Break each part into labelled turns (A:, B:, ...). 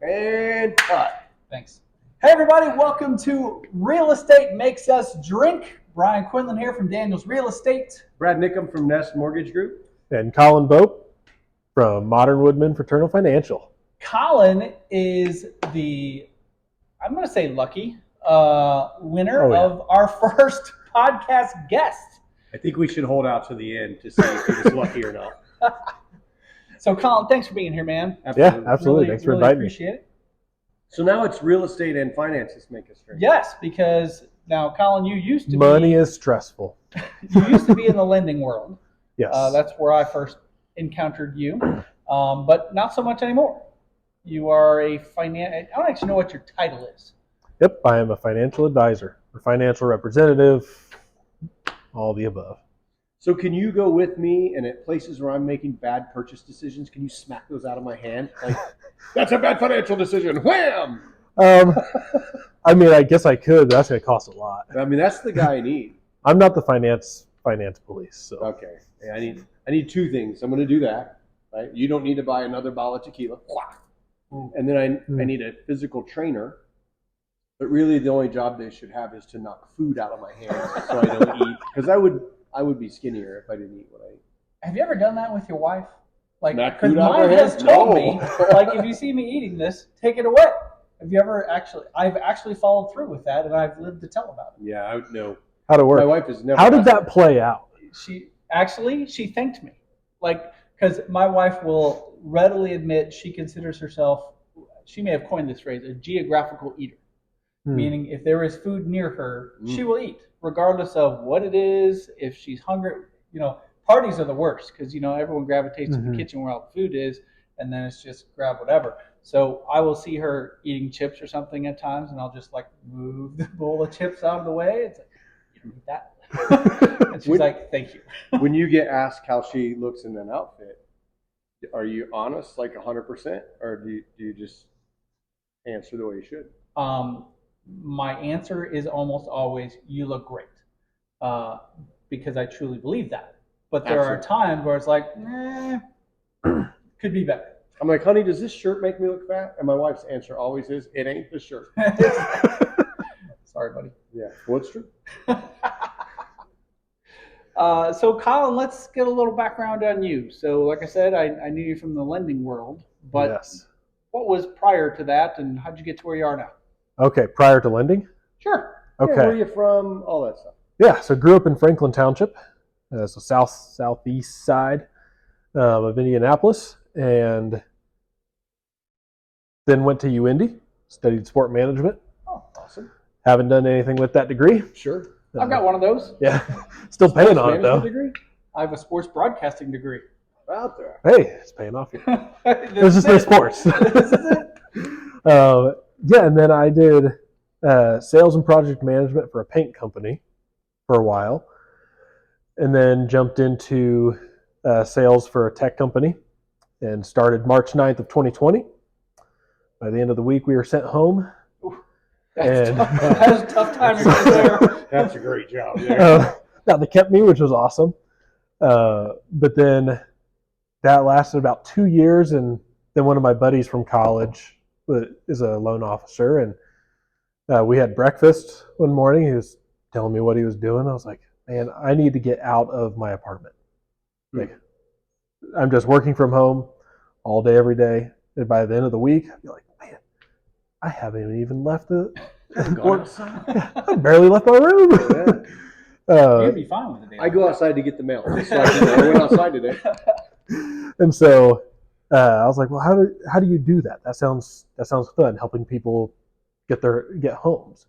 A: And cut.
B: Thanks. Hey, everybody. Welcome to Real Estate Makes Us Drink. Brian Quinlan here from Daniels Real Estate.
A: Brad Nickham from Nest Mortgage Group.
C: And Collin Bopp from Modern Woodmen Fraternal Financial.
B: Collin is the, I'm going to say lucky, winner of our first podcast guest.
A: I think we should hold out to the end to see if he was lucky or not.
B: So, Collin, thanks for being here, man.
C: Absolutely. Yeah, absolutely. Thanks for inviting me.
B: Appreciate it.
A: So now it's real estate and finances make us drink.
B: Yes, because now, Collin, you used to
C: Money is stressful.
B: You used to be in the lending world.
C: Yes.
B: That's where I first encountered you, but not so much anymore. You are I don't actually know what your title is.
C: Yep, I am a financial advisor or financial representative, all the above.
A: So can you go with me, and at places where I'm making bad purchase decisions, can you smack those out of my hand? Like, that's a bad financial decision. Wham!
C: I mean, I guess I could, but that's going to cost a lot.
A: I mean, that's the guy I need.
C: I'm not the finance police. So.
A: Okay. Yeah, I need two things. I'm going to do that. Right? You don't need to buy another bottle of tequila. And then I need a physical trainer. But really, the only job they should have is to knock food out of my hands so I don't eat. Because I would be skinnier if I didn't eat what I eat.
B: Have you ever done that with your wife? Like,
A: Knock
B: because
A: food out of
B: mine
A: her
B: has
A: hands?
B: told
A: No.
B: me, like, if you see me eating this, take it away. Have you ever I've actually followed through with that, and I've lived to tell about it.
A: Yeah, I would know.
C: How'd it work?
A: My wife has never.
C: How did that play out?
B: She thanked me. Like, because my wife will readily admit she considers herself, she may have coined this phrase, a geographical eater. Meaning if there is food near her, she will eat, regardless of what it is. If she's hungry, parties are the worst because, everyone gravitates to the kitchen where all the food is, and then it's just grab whatever. So I will see her eating chips or something at times, and I'll just like move the bowl of chips out of the way. It's like, you don't need that. And she's like, thank you.
A: When you get asked how she looks in an outfit, are you honest, like 100%, or do you just answer the way you should?
B: My answer is almost always, you look great, because I truly believe that. But there are times where it's like, could be better.
A: I'm like, honey, does this shirt make me look fat? And my wife's answer always is, it ain't the shirt.
B: Sorry, buddy.
A: Yeah, well, it's true.
B: So, Collin, let's get a little background on you. So, like I said, I knew you from the lending world, but what was prior to that, and how'd you get to where you are now?
C: Okay, prior to lending?
B: Sure.
C: Okay.
A: Yeah, where are you from? All that stuff.
C: Yeah, so grew up in Franklin Township, so southeast side of Indianapolis, and then went to Indy, studied sport management.
A: Oh, awesome.
C: Haven't done anything with that degree.
A: Sure.
B: I've got one of those.
C: Yeah, still paying on it though.
A: Degree?
B: I have a sports broadcasting degree.
A: Out there.
C: Hey, it's paying off here. There's just no sports.
B: This is it.
C: Yeah, and then I did sales and project management for a paint company for a while, and then jumped into sales for a tech company and started March 9th of 2020. By the end of the week, we were sent home.
B: That was a tough time right there.
A: That's a great job. Yeah.
C: Now, they kept me, which was awesome. But then that lasted about 2 years, and then one of my buddies from college is a loan officer, and we had breakfast one morning. He was telling me what he was doing. I was like, man, I need to get out of my apartment. Like, I'm just working from home all day, every day. And by the end of the week, I'd be like, man, I haven't even left I barely left my room.
B: Yeah. You'd be fine with it.
A: I go outside to get the mail. Just so I went outside today.
C: And so I was like, well, how do you do that? That sounds fun, helping people get homes.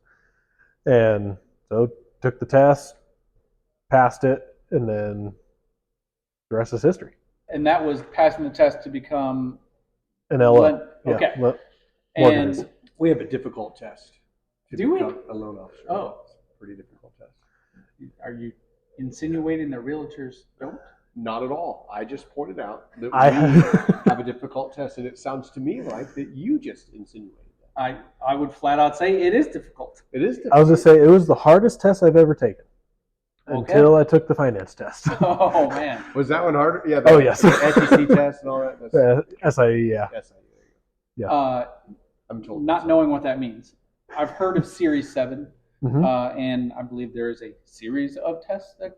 C: And so took the test, passed it, and then the rest is history.
B: And that was passing the test to become
C: an LO.
B: Okay.
C: Yeah,
B: and
A: we have a difficult test to
B: do we?
A: become a loan officer.
B: Oh,
A: it's a pretty difficult test.
B: Are you insinuating that realtors don't?
A: Not at all. I just pointed out that we have a difficult test, and it sounds to me like that you just insinuated that.
B: I would flat out say it is difficult.
A: It is difficult.
C: I was going to say, it was the hardest test I've ever taken until I took the finance test.
B: Oh, man.
A: Was that one harder? Yeah.
C: Oh, yes.
A: SEC test and all that?
C: SIE, yeah.
A: SIE, there you go.
C: Yeah.
A: I'm told.
B: not knowing what that means. I've heard of Series 7,
C: Mhm.
B: and I believe there is a series of tests that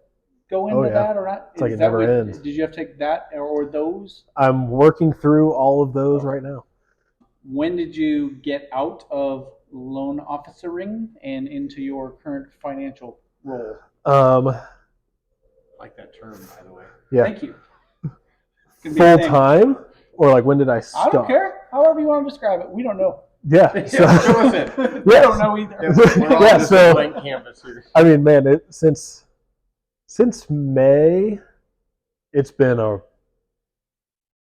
B: go
C: Oh,
B: into
C: yeah.
B: that or not.
C: It's like
B: Is
C: it
B: that
C: never ends.
B: Did you have to take that or those?
C: I'm working through all of those right now.
B: When did you get out of loan officering and into your current financial role?
A: I like that term, by the way.
C: Yeah.
B: Thank you. It's gonna be a
C: Full
B: thing.
C: time, or like when did I
B: I
C: start?
B: don't care. However you want to describe it. We don't know.
C: Yeah. So,
A: Yeah, show us it.
B: We don't know either.
A: We're all
C: Yeah,
A: just
C: so-
A: a blank canvas here.
C: I mean, man, since May, it's been a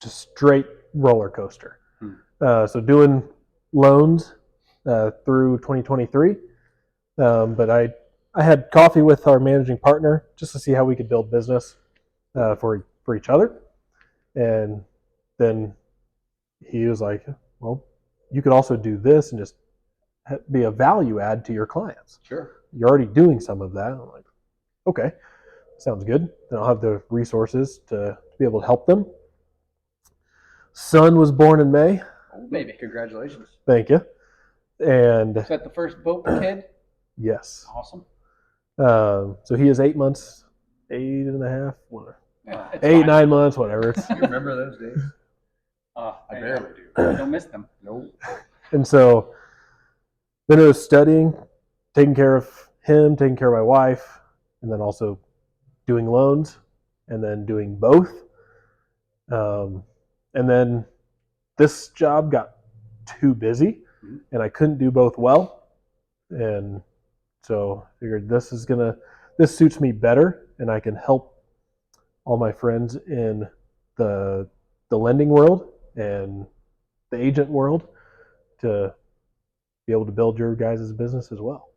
C: just straight roller coaster. So doing loans through 2023, but I had coffee with our managing partner just to see how we could build business for each other, and then he was like, "Well, you could also do this and just be a value add to your clients.
A: Sure.
C: You're already doing some of that." I'm like, "Okay, sounds good. Then I'll have the resources to be able to help them." Son was born in May.
B: Oh, baby.
A: Congratulations.
C: Thank you. And
B: Is that the first boat kid?
C: yes.
B: Awesome.
C: So he is 8 months, 8.5, whatever.
B: Yeah, it's
C: 8,
B: fine.
C: 9 months, whatever. It's,
A: You remember those days? I
B: I
A: barely do.
B: don't miss them.
A: Nope.
C: and so then I was studying, taking care of him, taking care of my wife, and then also doing loans, and then doing both. And then this job got too busy, and I couldn't do both well. And so I figured this suits me better, and I can help all my friends in the lending world and the agent world to be able to build your guys' business as well.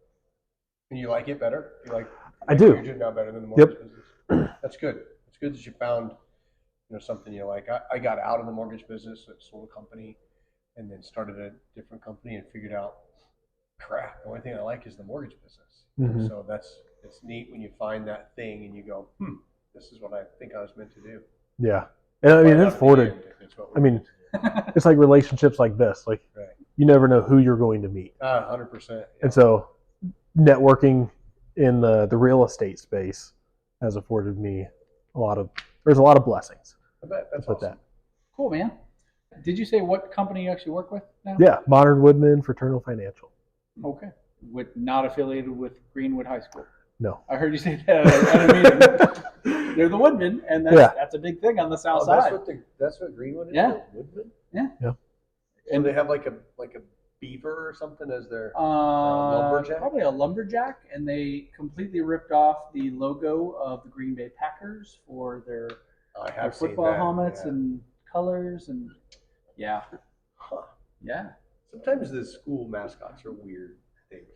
A: And you like it better?
C: I do.
A: You're now better than the mortgage business. That's good. It's good that you found something you like. I got out of the mortgage business, sold a company, and then started a different company and figured out, crap, the only thing I like is the mortgage business.
C: Mhm.
A: So it's neat when you find that thing and you go, this is what I think I was meant to do.
C: Yeah. And I mean,
A: Right
C: it's
A: up the
C: afforded.
A: end, if it's what
C: I
A: we're
C: mean, it's like relationships like this. Like,
A: Right.
C: you never know who you're going to meet.
A: 100%.
C: And so networking in the real estate space has afforded me there's a lot of blessings.
A: I bet that's
C: Put
A: awesome.
C: that.
B: Cool, man. Did you say what company you actually work with now?
C: Yeah, Modern Woodmen Fraternal Financial.
B: Okay. Not affiliated with Greenwood High School.
C: No.
B: I heard you say that at a meeting. They're the Woodmen, and that's a big thing on the south side.
A: That's what Greenwood is?
B: Yeah.
A: The Woodman?
B: Yeah.
C: Yeah.
A: And they have like a beaver or something as their lumberjack?
B: Probably a lumberjack, and they completely ripped off the logo of the Green Bay Packers for their
A: I have seen
B: football
A: that,
B: helmets
A: yeah.
B: and colors, and yeah.
A: Huh.
B: Yeah.
A: Sometimes the school mascots are weird things.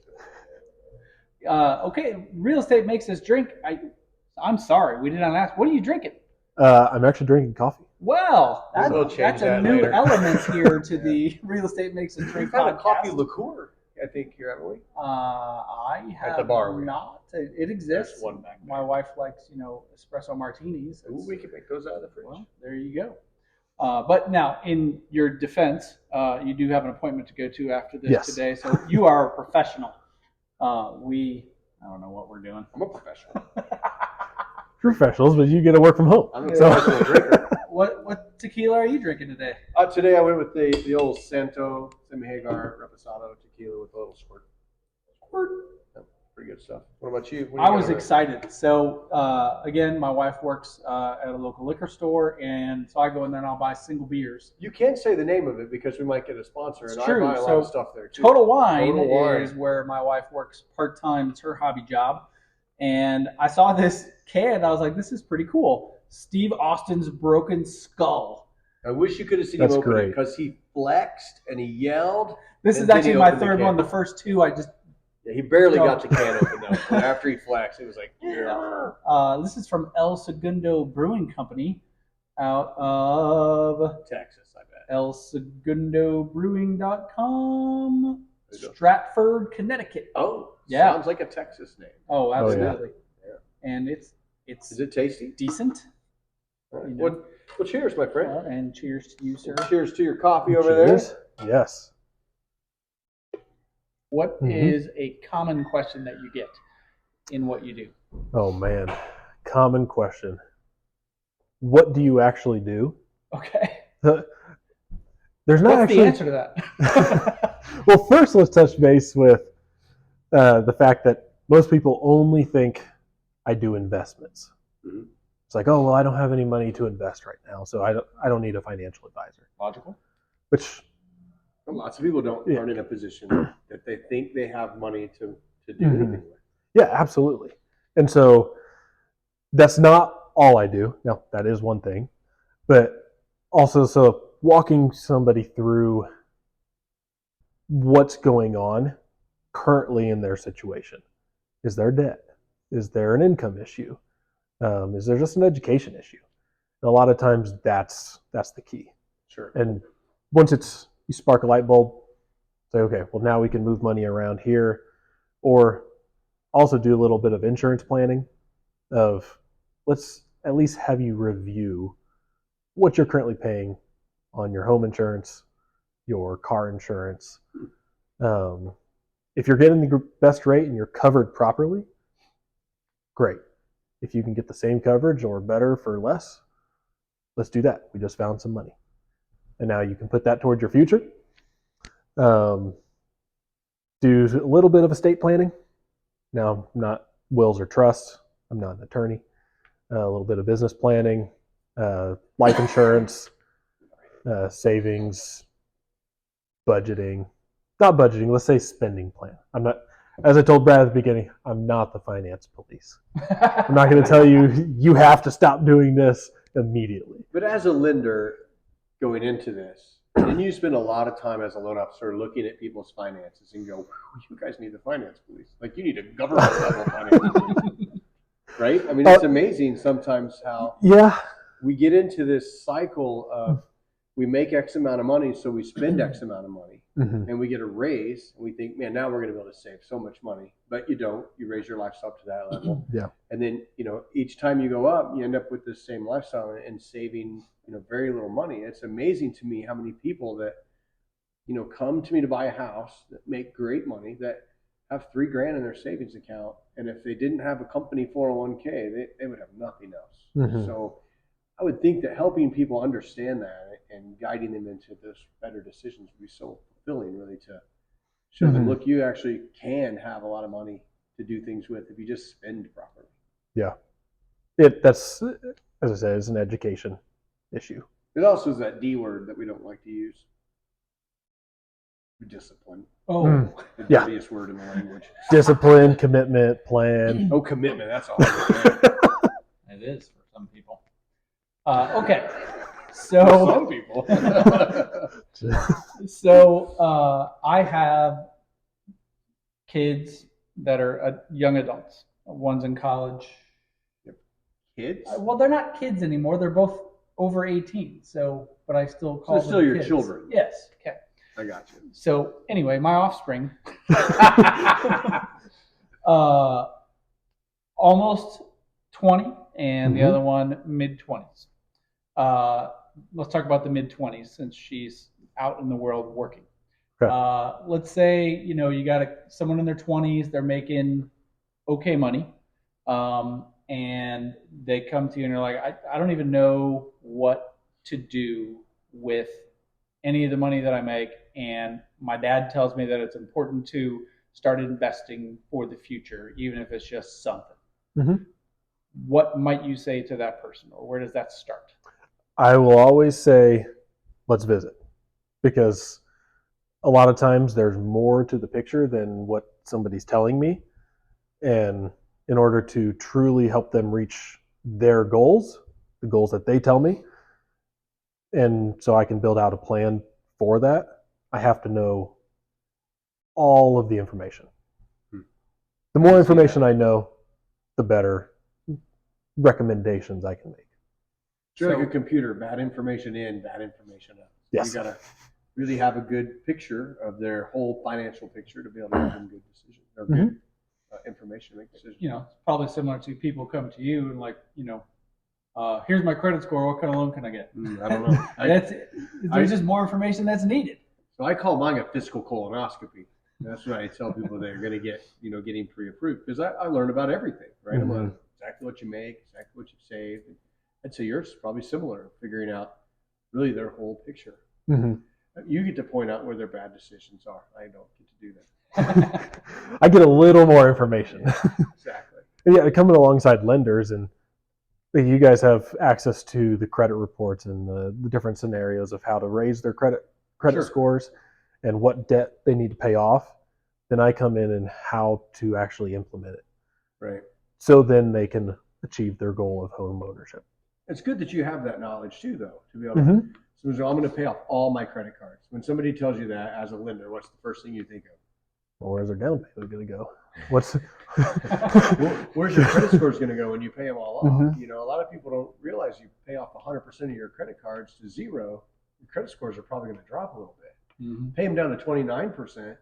B: Okay, real estate makes us drink. I'm sorry, we did not ask. What are you drinking?
C: I'm actually drinking coffee.
B: Well,
A: We'll change
B: that's a
A: that
B: new
A: later.
B: element here to the Real Estate Makes Us
A: We've
B: Drink
A: had a
B: podcast.
A: coffee liqueur, I think, here, haven't we?
B: I have
A: the bar, we-
B: not. It exists.
A: There's one back
B: My
A: there.
B: wife likes, espresso martinis.
A: Ooh, we can make those out of the fridge.
B: Well, there you go. But now, in your defense, you do have an appointment to go to after this
C: Yes.
B: today, so you are a professional. I don't know what we're doing.
A: I'm a professional.
C: Professionals, but you get to work from home.
A: I'm a
C: So-
A: professional drinker.
B: What tequila are you drinking today?
A: Today I went with the old Santo Semi-Hagar Reposado tequila with a little squirt. Yeah, pretty good stuff. What about you? What do you
B: I
A: got
B: was
A: over there?
B: excited. So again, my wife works at a local liquor store, and so I go in there and I'll buy single beers.
A: You can't say the name of it because we might get a sponsor,
B: It's
A: and
B: true.
A: I buy a lot
B: So
A: of stuff there too.
B: Total Wine
A: Total Wine.
B: is where my wife works part-time. It's her hobby job. And I saw this can. I was like, this is pretty cool. Steve Austin's Broken Skull.
A: I wish you could have seen
C: That's
A: him open it
C: great.
A: because he flexed and he yelled.
B: This
A: And
B: is
A: then
B: actually
A: he
B: my
A: opened the
B: third
A: can.
B: one. The first two, I just...
A: Yeah, he barely
B: No.
A: got the can opened up. But after he flexed, it was like, yeah.
B: This is from El Segundo Brewing Company out of
A: Texas, I bet.
B: elsegundobrewing.com,
A: There you go.
B: Stratford, Connecticut.
A: Oh,
B: Yeah.
A: sounds like a Texas name.
B: Oh,
C: yeah.
B: absolutely.
A: Yeah.
B: And it's
A: Is it tasty?
B: decent.
A: All right.
B: You know.
A: Well, cheers, my friend.
B: And cheers to you, sir.
A: Cheers to your coffee over there.
C: Cheers. Yes.
B: What
C: Mhm.
B: is a common question that you get in what you do?
C: Oh man, common question. What do you actually do?
B: Okay.
C: There's not
B: What's
C: actually.
B: the answer to that?
C: Well, first let's touch base with the fact that most people only think I do investments.
A: Mhm.
C: It's like, oh well, I don't have any money to invest right now, so I don't need a financial advisor.
B: Logical.
C: Which
A: Lots of people
C: Yeah.
A: aren't in a position that they think they have money to do
C: Mhm.
A: anything with.
C: yeah, absolutely. And so that's not all I do. Now that is one thing, but also so walking somebody through what's going on currently in their situation. Is there debt? Is there an income issue? Is there just an education issue? And a lot of times that's the key.
A: Sure.
C: And once you spark a light bulb, say, okay, well now we can move money around here, or also do a little bit of insurance planning of let's at least have you review what you're currently paying on your home insurance, your car insurance. If you're getting the best rate and you're covered properly, great. If you can get the same coverage or better for less, let's do that. We just found some money. And now you can put that towards your future. Do a little bit of estate planning. Now, not wills or trusts. I'm not an attorney. A little bit of business planning, life insurance, savings, budgeting. Not budgeting, let's say spending plan. I'm not, as I told Brad at the beginning, I'm not the finance police. I'm not going to tell you, you have to stop doing this immediately.
A: But as a lender going into this, then you spend a lot of time as a loan officer looking at people's finances and go, you guys need the finance police. Like you need a government level finance police. Right? I mean, it's amazing sometimes how we get into this cycle of we make X amount of money, so we spend X amount of money, and we get a raise, and we think, man, now we're going to be able to save so much money. But you don't. You raise your lifestyle to that level.
C: Yeah.
A: And then, each time you go up, you end up with the same lifestyle and saving, very little money. It's amazing to me how many people that, come to me to buy a house that make great money that have $3,000 in their savings account. And if they didn't have a company 401k, they would have nothing else. So I would think that helping people understand that and guiding them into those better decisions would be so fulfilling, really, to show them, look, you actually can have a lot of money to do things with if you just spend properly.
C: Yeah. That's, as I said, is an education issue.
A: It also is that D word that we don't like to use. Discipline.
B: Oh,
A: The
C: Yeah.
A: dirtiest word in the language.
C: Discipline, commitment, plan.
A: Oh, commitment. That's all. Right.
B: it is for some people. Okay, so
A: Some people.
B: I have kids that are young adults. One's in college.
A: Kids?
B: Well, they're not kids anymore. They're both over 18. So, but I still call them
A: still your
B: kids.
A: children.
B: Yes. Okay.
A: I got you.
B: So anyway, my offspring, almost 20, and the other one mid-20s. Let's talk about the mid-20s since she's out in the world working.
C: Okay.
B: Let's say you got someone in their 20s, they're making okay money, and they come to you and they're like, I don't even know what to do with any of the money that I make, and my dad tells me that it's important to start investing for the future, even if it's just something. What might you say to that person, or where does that start?
C: I will always say, let's visit, because a lot of times there's more to the picture than what somebody's telling me. And in order to truly help them reach their goals, the goals that they tell me, and so I can build out a plan for that, I have to know all of the information. The more information I know, the better recommendations I can make.
A: It's like a computer, bad information in, bad information out.
C: Yes.
A: You got to really have a good picture of their whole financial picture to be able to make them good decisions or good information to make decisions.
B: It's probably similar to people come to you and like, here's my credit score. What kind of loan can I get?
A: I don't know.
B: There's just more information that's needed.
A: So I call mine a fiscal colonoscopy. That's what I tell people they're going to get, getting pre-approved because I learned about everything, right? I'm like, exactly what you make, exactly what you save. I'd say yours is probably similar, figuring out really their whole picture. You get to point out where their bad decisions are. I don't get to do that.
C: I get a little more information.
A: Yeah, exactly.
C: Yeah, coming alongside lenders, and you guys have access to the credit reports and the different scenarios of how to raise their credit
A: Sure.
C: scores and what debt they need to pay off. Then I come in and how to actually implement it.
A: Right.
C: So then they can achieve their goal of home ownership.
A: It's good that you have that knowledge too, though, to be able to. So I'm going to pay off all my credit cards. When somebody tells you that as a lender, what's the first thing you think of?
C: Well, where's their down payment going to go?
A: Where's your credit scores going to go when you pay them all off? A lot of people don't realize you pay off 100% of your credit cards to zero. Your credit scores are probably going to drop a little bit. Pay them down to 29%,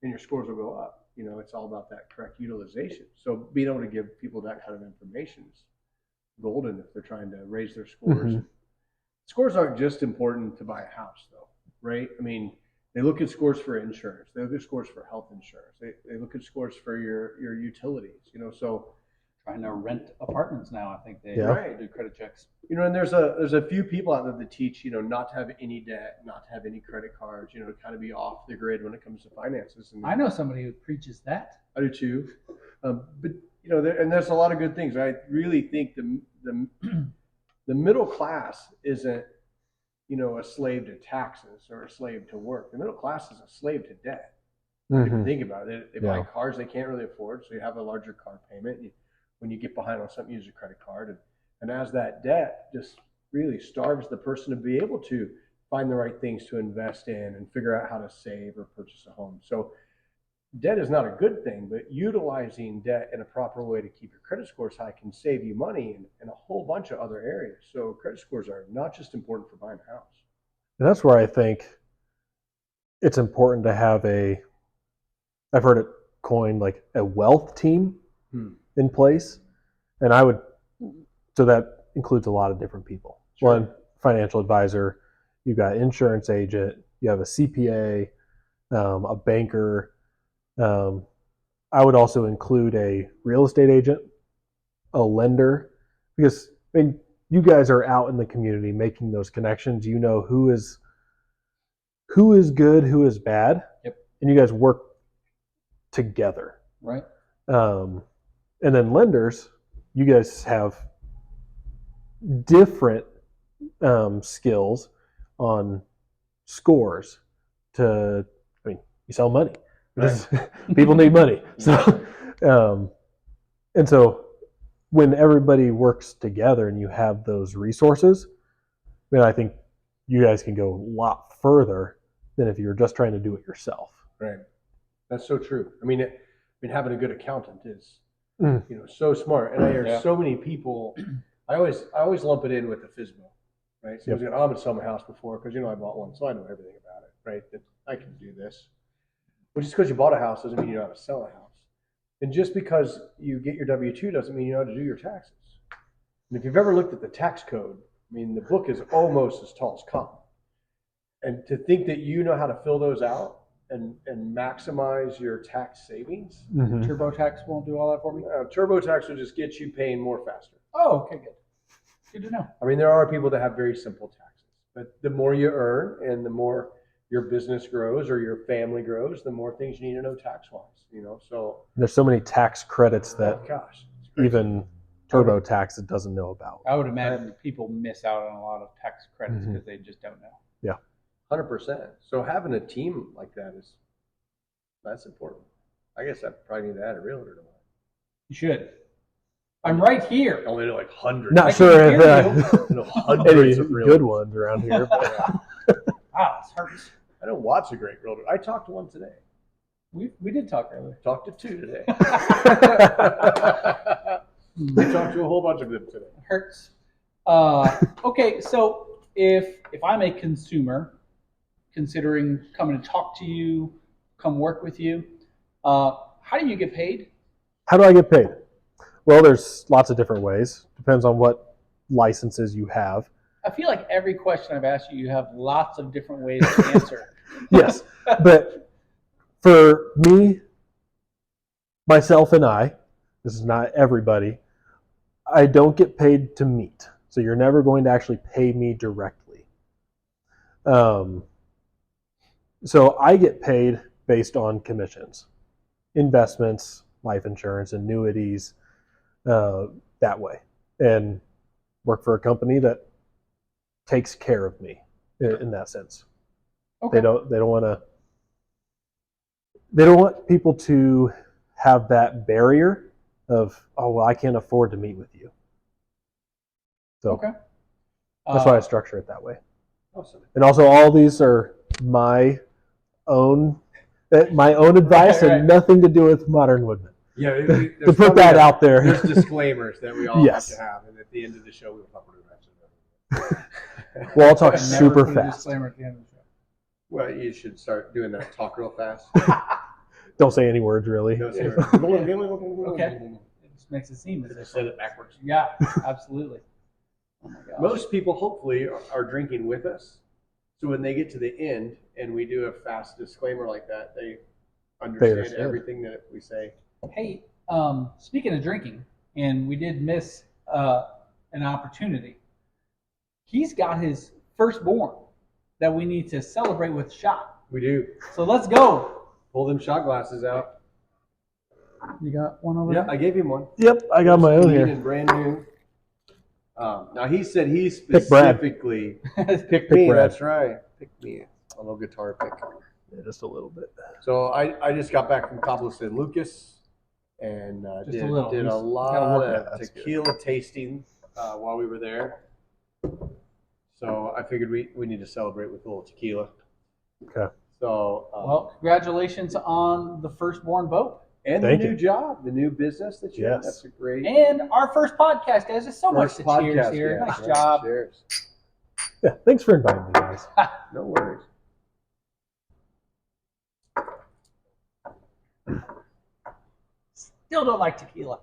A: and your scores will go up. It's all about that correct utilization. So being able to give people that kind of information is golden if they're trying to raise their scores. Scores aren't just important to buy a house, though, right? I mean, they look at scores for insurance. They look at scores for health insurance. They look at scores for your utilities. So
B: trying to rent apartments now, I think they do credit checks.
A: And there's a few people out there that teach not to have any debt, not to have any credit cards. Kind of be off the grid when it comes to finances. And
B: I know somebody who preaches that.
A: I do too, but and there's a lot of good things. I really think the middle class isn't a slave to taxes or a slave to work. The middle class is a slave to debt. If you think about it, they buy cars they can't really afford, so you have a larger car payment. When you get behind on something, you use a credit card, and as that debt just really starves the person to be able to find the right things to invest in and figure out how to save or purchase a home. So debt is not a good thing, but utilizing debt in a proper way to keep your credit scores high can save you money in a whole bunch of other areas. So credit scores are not just important for buying a house.
C: And that's where I think it's important to have I've heard it coined like a wealth team in place. And so that includes a lot of different people.
A: Sure.
C: One, financial advisor, you've got insurance agent, you have a CPA, a banker. I would also include a real estate agent, a lender, because you guys are out in the community making those connections. You know who is good, who is bad, and you guys work together.
B: Right.
C: And then lenders, you guys have different skills on scores you sell money. Right. People need money. So, and so when everybody works together and you have those resources, I think you guys can go a lot further than if you're just trying to do it yourself.
A: Right. That's so true. Having a good accountant is, so smart. And I hear so many people. I always lump it in with the FSBO, right? So I'm going to sell my house before because I bought one, so I know everything about it, right? That I can do this. But just because you bought a house doesn't mean you know how to sell a house. And just because you get your W-2 doesn't mean you know how to do your taxes. And if you've ever looked at the tax code, the book is almost as tall as come. And to think that you know how to fill those out and maximize your tax savings.
B: TurboTax won't do all that for me?
A: TurboTax will just get you paying more faster.
B: Oh, okay, good. Good to know.
A: There are people that have very simple taxes. But the more you earn and the more your business grows or your family grows, the more things you need to know tax-wise. So
C: there's so many tax credits that
A: it's
C: even TurboTax it doesn't know about.
B: I would imagine people miss out on a lot of tax credits because they just don't know.
C: Yeah,
A: 100%. So having a team like that's important. I guess I probably need to add a realtor to mine.
B: You should. I'm right here.
A: Only know like hundreds.
C: Not sure if
A: hundreds of
C: any good ones around here.
B: Wow, this hurts.
A: I know lots of great realtors. I talked to one today.
B: We did talk earlier.
A: Talked to two today. I talked to a whole bunch of them today.
B: It hurts. Okay, so if I'm a consumer considering coming to talk to you, come work with you, how do you get paid?
C: How do I get paid? Well, there's lots of different ways. Depends on what licenses you have.
B: I feel like every question I've asked you, you have lots of different ways to answer.
C: Yes, but For me, myself and I, this is not everybody, I don't get paid to meet. So you're never going to actually pay me directly. So I get paid based on commissions, investments, life insurance, annuities, that way. And work for a company that takes care of me in that sense.
B: Okay.
C: They don't want people to have that barrier of, oh, well, I can't afford to meet with you. So
B: Okay.
C: that's why I structure it that way.
A: Awesome.
C: And also, all these are my own advice
B: Right.
C: and nothing to do with Modern Woodmen.
A: Yeah,
C: To put that out there.
A: There's disclaimers that we all
C: Yes.
A: have to have, and at the end of the show, we'll probably mention them.
C: Well, I'll talk
B: I never
C: super
B: put a
C: fast.
B: disclaimer at the end of the show.
A: Well, you should start doing that. Talk real fast.
C: Don't say any words, really.
A: No, sir.
B: Okay. It just makes it seem as
A: I
B: if
A: said it backwards.
B: Yeah, absolutely. Oh my gosh.
A: Most people, hopefully, are drinking with us. So when they get to the end and we do a fast disclaimer like that, they understand everything that we say.
B: Hey, speaking of drinking, and we did miss an opportunity. He's got his firstborn that we need to celebrate with a shot.
A: We do.
B: So let's go.
A: Pull them shot glasses out.
B: You got one over
A: Yeah,
B: there?
A: I gave him one.
C: Yep, I got my own
A: Clean
C: here.
A: and brand new. Now he said he
C: Pick Brad.
A: specifically
C: Pick
A: me.
C: Brad.
A: That's right. Pick me. A little guitar pick.
C: Yeah, just a little bit.
A: So I just got back from Cabo San Lucas and
B: Just a little.
A: did a
B: Gotta
A: lot
B: work
A: of
C: that. That's
A: tequila tasting while we were there. So I figured we need to celebrate with a little tequila.
C: Okay.
A: So
B: Well, congratulations on the firstborn boat.
A: and
C: Thank
A: the new
C: you.
A: job, the new business that you have.
C: Yes.
A: That's a great
B: And our first podcast, guys. There's so much
A: first
B: to cheers
A: podcast.
B: here.
A: Yeah,
B: Nice
A: yeah,
B: job.
A: Cheers.
C: Yeah, thanks for inviting me, guys.
A: No worries.
B: Still don't like tequila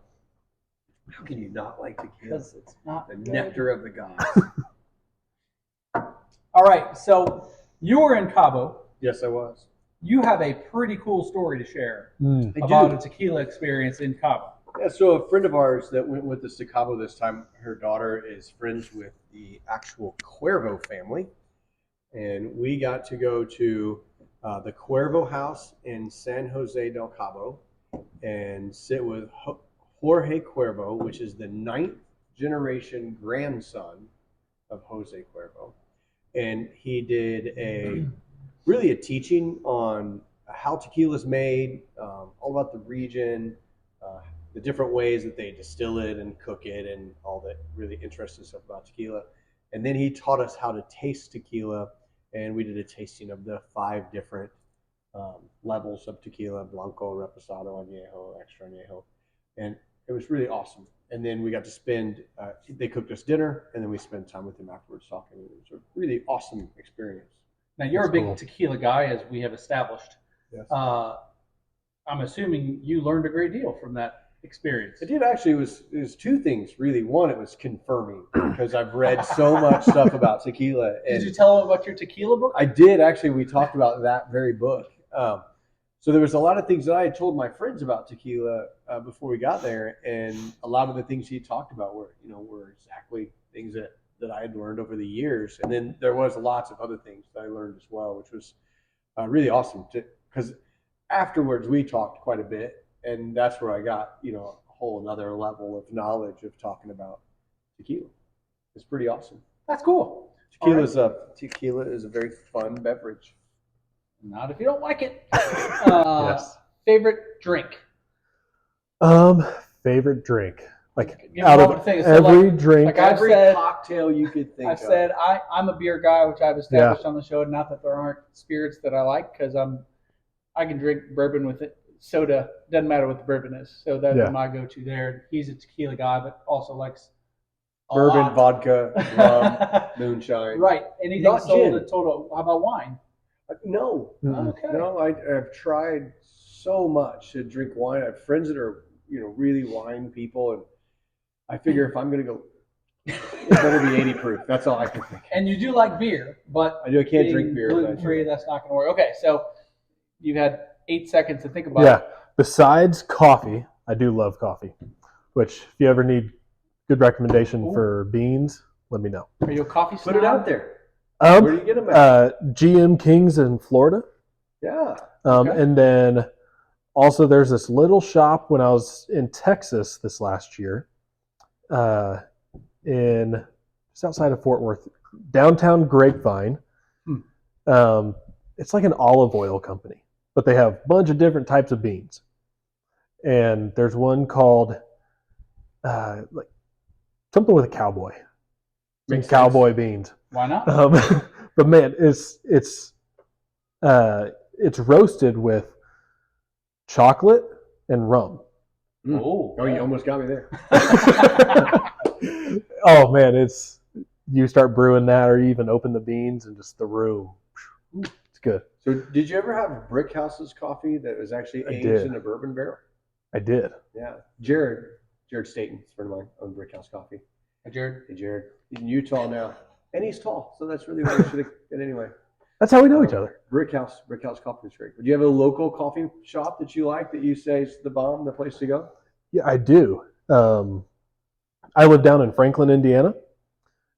A: How can you not like tequila?
B: because it's not
A: The
B: good.
A: nectar of the gods.
B: All right, so you were in Cabo.
A: Yes, I was.
B: You have a pretty cool story to share
C: Mm.
A: I
B: about
A: do.
B: a tequila experience in Cabo.
A: Yeah, so a friend of ours that went with us to Cabo this time, her daughter is friends with the actual Cuervo family. And we got to go to the Cuervo house in San Jose del Cabo and sit with Jorge Cuervo, which is the 9th generation grandson of Jose Cuervo. And he did a teaching on how tequila is made, all about the region, the different ways that they distill it and cook it, and all that really interesting stuff about tequila. And then he taught us how to taste tequila, and we did a tasting of the 5 different levels of tequila: Blanco, Reposado, Añejo, Extra Añejo. And it was really awesome. And then we got to spend, they cooked us dinner, and then we spent time with him afterwards talking. It was a really awesome experience.
B: Now, you're
C: That's
B: a big
C: cool.
B: tequila guy, as we have established.
A: Yes.
B: I'm assuming you learned a great deal from that experience.
A: It did actually. It was 2 things really. One, it was confirming because I've read so much stuff about tequila. And
B: Did you tell them about your tequila book?
A: I did actually. We talked about that very book. So there was a lot of things that I had told my friends about tequila before we got there, and a lot of the things he talked about were exactly things that I had learned over the years. And then there was lots of other things that I learned as well, which was really awesome. Because afterwards we talked quite a bit, and that's where I got a whole another level of knowledge of talking about tequila. It's pretty awesome.
B: That's cool.
A: Tequila is a very fun beverage.
B: Not if you don't like it.
C: Yes.
B: Favorite drink?
C: Favorite drink, like
B: Give me
C: out
B: a
C: of
B: moment to think. So,
C: every
B: like,
C: drink.
B: like I've
A: Every
B: said-
A: cocktail you could think
B: I've
A: of.
B: said I'm a beer guy, which I've established on the show. Not that there aren't spirits that I like, because I can drink bourbon with it. Soda doesn't matter what the bourbon is. So that's
C: Yeah.
B: my go-to there. He's a tequila guy, but also likes a
A: bourbon,
B: lot.
A: vodka, rum, moonshine.
B: Right. Anything
A: Not
B: sold
A: gin.
B: at total. How about wine?
A: No,
C: Mm-mm.
B: Okay.
A: no. I've tried so much to drink wine. I have friends that are really wine people, and I figure if I'm gonna go, it better be 80 proof. That's all I can think.
B: And you do like beer, but
A: I can't drink beer. but I
B: gluten free. That's not going to work. Okay, so you've had 8 seconds to think about
C: Yeah.
B: it.
C: Besides coffee, I do love coffee. Which, if you ever need good recommendation
B: Ooh.
C: for beans, let me know.
B: Are you a coffee
A: Put it
B: snob?
A: out there. Where do you get them at?
C: GM Kings in Florida.
A: Yeah.
B: Okay.
C: And then also there's this little shop when I was in Texas this last year, in just outside of Fort Worth, downtown Grapevine. It's like an olive oil company, but they have a bunch of different types of beans. And there's one called like something with a cowboy. Some
A: Makes
C: cowboy
A: sense.
C: beans.
B: Why not?
C: But man, it's roasted with chocolate and rum.
B: Oh,
A: Oh, you almost got me there.
C: Oh man, you start brewing that, or you even open the beans and just the room. It's good.
A: So, did you ever have Brick House's coffee that was actually
C: I
A: aged
C: did.
A: in a bourbon barrel?
C: I did.
A: Yeah. Jared Staten, a friend of mine, owned Brick House Coffee.
B: Hey, Jared.
A: Hey, Jared. He's in Utah now. And he's tall, so that's really what I should have get anyway.
C: That's how we know each other.
A: Brick House Coffee is great. Do you have a local coffee shop that you like that you say is the bomb, the place to go?
C: Yeah, I do. I live down in Franklin, Indiana,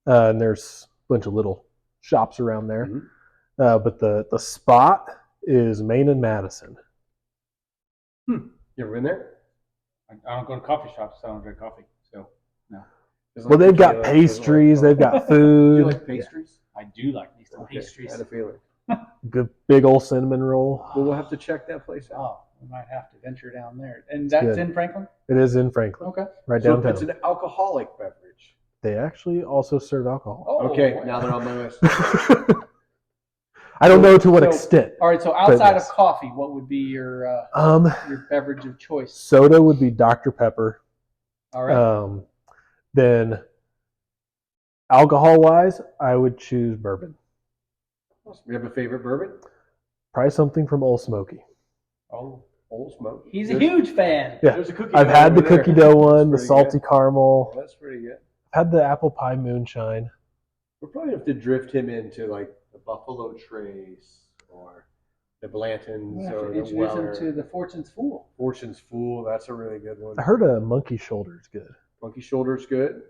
C: and there's a bunch of little shops around there.
A: Mm-hmm.
C: But the spot is Main and Madison.
A: You ever been there?
B: I don't go to coffee shops, so I don't drink coffee. So no.
C: Well, they've got pastries, they've got
A: Do
C: food.
A: you like pastries?
B: I do like these
A: Okay,
B: pastries.
A: I had a feeling.
C: Good big old cinnamon roll.
A: Well, we'll have to check that place out.
B: Oh, we might have to venture down there. And that's
C: good.
B: in Franklin?
C: It is in Franklin,
B: Okay.
C: right
A: So
C: downtown.
A: it's an alcoholic beverage.
C: They actually also serve alcohol.
B: Oh,
A: Okay,
B: wow.
A: now they're on my list.
C: I don't know to what
B: So-
C: extent.
B: All right, so outside
C: yes.
B: of coffee, what would be your beverage of choice?
C: Soda would be Dr. Pepper.
B: All right.
C: Then alcohol-wise, I would choose bourbon.
A: You have a favorite bourbon?
C: Probably something from Old Smoky.
A: Oh, Old Smoke.
B: He's a huge fan.
C: Yeah,
A: There's a cookie
C: I've
A: dough
C: had the
A: over there.
C: cookie dough one, the
A: That's pretty
C: salty
A: good.
C: caramel.
A: That's pretty good.
C: I've had the apple pie moonshine.
A: We'll probably have to drift him into like the Buffalo Trace or the Blantons
B: We'll have
A: or
B: to
A: the
B: introduce him
A: Weller.
B: to the Fortune's Fool.
A: Fortune's Fool. That's a really good one.
C: I heard a monkey shoulder is good.
A: Monkey Shoulder's good.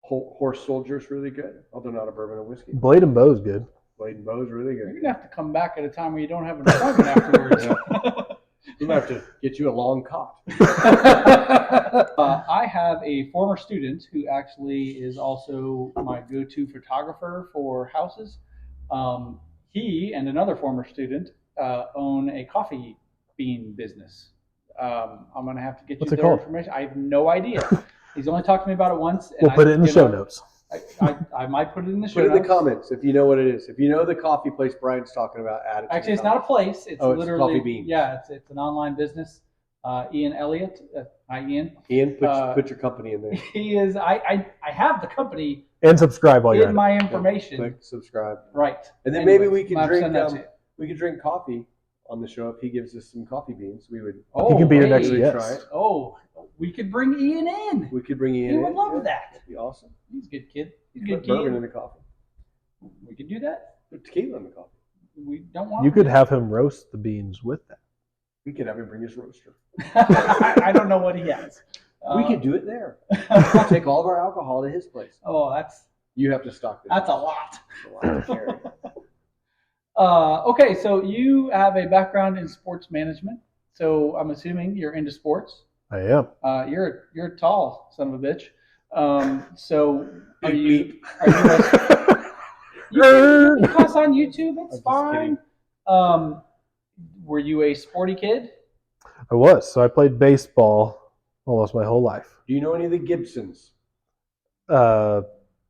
A: Horse Soldier's really good, although not a bourbon or whiskey.
C: Blade and Bow's good.
A: Blade and Bow's really
B: You're
A: good.
B: gonna have to come back at a time where you don't have an appointment afterwards.
A: We might have to get you a long cot.
B: I have a former student who actually is also my go-to photographer for houses. He and another former student own a coffee bean business. I'm going to have to get
C: What's
B: you
C: it
B: their
C: called?
B: information. I have no idea. He's only talked to me about it once. And
C: We'll put it in the show
B: notes.
C: notes.
B: I might put it in the show
A: Put it in the
B: notes.
A: comments if you know what it is. If you know the coffee place Brian's talking about, add it.
B: Actually, it's not a place. It's
A: Oh, it's
B: literally
A: coffee beans.
B: Yeah, it's an online business. Ian Elliott. Hi, Ian.
A: Ian, put your company in there.
B: He is. I have the company
C: And subscribe while you're
B: in
C: at it.
B: my information.
A: Click subscribe.
B: Right.
A: And then
B: Anyways,
A: maybe we could
B: I'll
A: drink.
B: send that to you.
A: We could drink coffee on the show if he gives us some coffee beans. We would.
C: He can be your
B: hey.
C: next
A: really
C: guest.
A: try it.
B: Oh, we could bring Ian in.
A: We could bring Ian.
B: He would
A: in.
B: love
A: Yeah,
B: that.
A: That'd be awesome.
B: He's a good kid. He's a
A: Put
B: good
A: bourbon
B: kid.
A: in the coffee.
B: We could do that.
A: Put tequila in the coffee.
B: We don't want.
C: You could have him roast the beans with that.
A: We could have him bring his roaster.
B: I don't know what he has.
A: We could do it there. Take all of our alcohol to his place.
B: Oh, that's
A: You have to stock this.
B: a lot.
A: That's a lot to carry.
B: Okay, so you have a background in sports management. So I'm assuming you're into sports.
C: I am.
B: You're a tall son of a bitch. So are
A: Beep,
B: you?
A: beep.
B: Are you? You can cuss on YouTube. It's
A: I'm just
B: fine. Were you a sporty kid?
C: I was. So I played baseball almost my whole life.
A: Do you know any of the Gibsons?
C: Uh,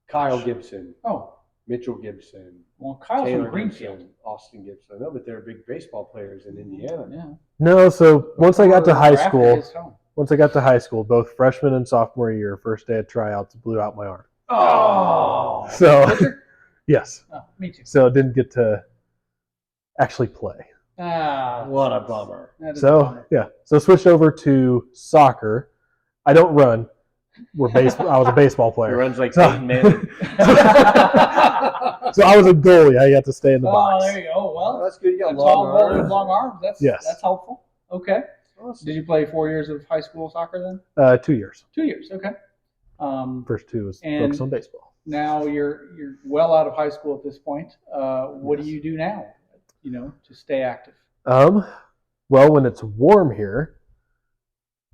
A: Kyle Gibson,
B: Oh,
A: Mitchell Gibson,
B: well, Kyle's
A: Taylor
B: from Greenfield.
A: Gibson, Austin Gibson. I know, but they're big baseball players in Indiana.
B: Yeah.
C: no, so once I got to
B: Or
C: high
B: after
C: school,
B: his home.
C: both freshman and sophomore year, first day of tryouts, blew out my arm.
B: Oh.
C: So
B: Pitcher?
C: yes,
B: Oh, me too.
C: so didn't get to actually play.
B: Ah,
A: What a bummer.
B: that is a
C: So
B: bummer.
C: yeah, so switched over to soccer. I don't run. I was a baseball
A: He
C: player.
A: runs like
C: So-
A: Peyton Manning.
C: So I was a goalie. I got to stay in the
B: Oh,
C: box.
B: there you go. Well,
A: that's good. You got
B: a tall
A: long
B: goalie with
A: arms.
B: long arms.
C: Yes.
B: That's helpful. Okay.
A: Awesome.
B: Did you play 4 years of high school soccer then?
C: 2 years.
B: 2 years. Okay.
C: First 2 was
B: and-
C: focused on baseball.
B: Now you're well out of high school at this point. What do you do now? To stay active.
C: Well, when it's warm here,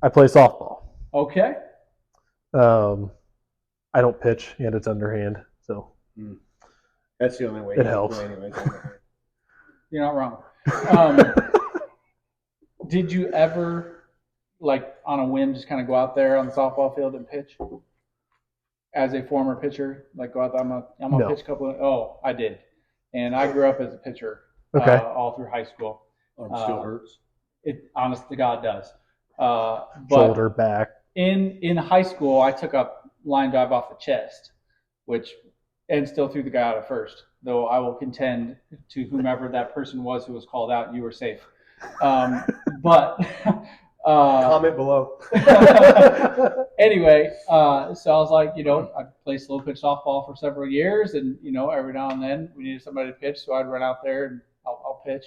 C: I play softball.
B: Okay.
C: I don't pitch, and it's underhand, so
A: That's the only way.
C: It helps.
A: Anyways.
B: You're not wrong. Did you ever, like on a whim, just kind of go out there on the softball field and pitch? As a former pitcher, like go out there, I'm gonna
C: No.
B: pitch a couple of. Oh, I did, and I grew up as a pitcher.
C: Okay.
B: All through high school.
A: Arm still hurts.
B: It honest to God does. But
C: shoulder, back.
B: in high school, I took up line drive off the chest, and still threw the guy out at first. Though I will contend to whomever that person was who was called out, you were safe. But
A: Comment below.
B: anyway, so I was like, I played slow pitch softball for several years, and every now and then we needed somebody to pitch, so I'd run out there and I'll pitch.